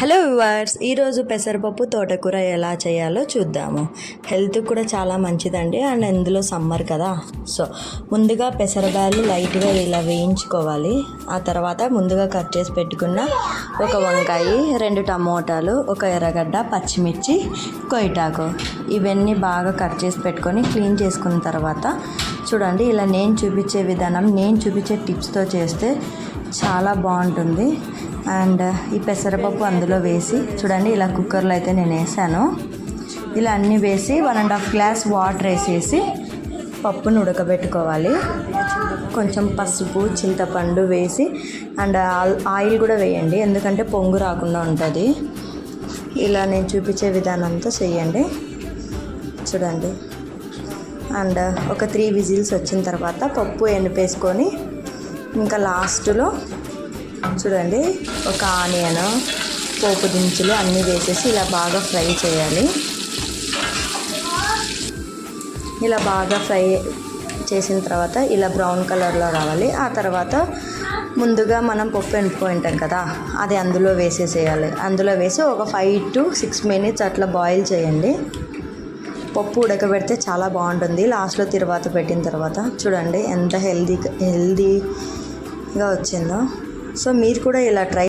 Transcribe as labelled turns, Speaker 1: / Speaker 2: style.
Speaker 1: Hello viewers, ఈరోజు పెసరపప్పు తోటకూర ఎలా చేయాలో చూద్దాము. హెల్త్ కూడా చాలా మంచిదండి. అండ్ ఇందులో సమ్మర్ కదా, సో ముందుగా పెసరబ్యాలు లైట్గా ఇలా వేయించుకోవాలి. ఆ తర్వాత ముందుగా కట్ చేసి పెట్టుకున్న ఒక వంకాయ, 2 టమోటాలు, ఒక ఎర్రగడ్డ, పచ్చిమిర్చి, కొయ్యటాకు ఇవన్నీ బాగా కట్ చేసి పెట్టుకొని క్లీన్ చేసుకున్న తర్వాత చూడండి, ఇలా నేను చూపించే విధానం, నేను చూపించే టిప్స్తో చేస్తే చాలా బాగుంటుంది. అండ్ ఈ పెసరపప్పు అందులో వేసి చూడండి, ఇలా కుక్కర్లో అయితే నేను వేసాను. ఇలా అన్నీ వేసి 1.5 గ్లాస్ వాటర్ వేసేసి పప్పును ఉడకబెట్టుకోవాలి. కొంచెం పసుపు, చింతపండు వేసి అండ్ ఆయిల్ కూడా వేయండి, ఎందుకంటే పొంగు రాకుండా ఉంటుంది. ఇలా నేను చూపించే విధానంతో చేయండి. చూడండి, అండ్ ఒక 3 విజిల్స్ వచ్చిన తర్వాత పప్పు ఎనిపేసుకొని ఇంకా లాస్ట్లో చూడండి, ఒక ఆనియన్, పోపు దినుసులు అన్నీ వేసేసి ఇలా బాగా ఫ్రై చేయాలి. ఇలా బాగా ఫ్రై చేసిన తర్వాత ఇలా బ్రౌన్ కలర్లో రావాలి. ఆ తర్వాత ముందుగా మనం పప్పు ఎనుపుకొని ఉంటాం కదా, అది అందులో వేసేసేయాలి. అందులో వేసి ఒక 5 to 6 minutes అట్లా బాయిల్ చేయండి. పప్పు ఉడకబెడితే చాలా బాగుంటుంది. లాస్ట్లో తిరువాత పెట్టిన తర్వాత చూడండి ఎంత హెల్దీగా వచ్చిందో. సో మీరు కూడా ఇలా ట్రై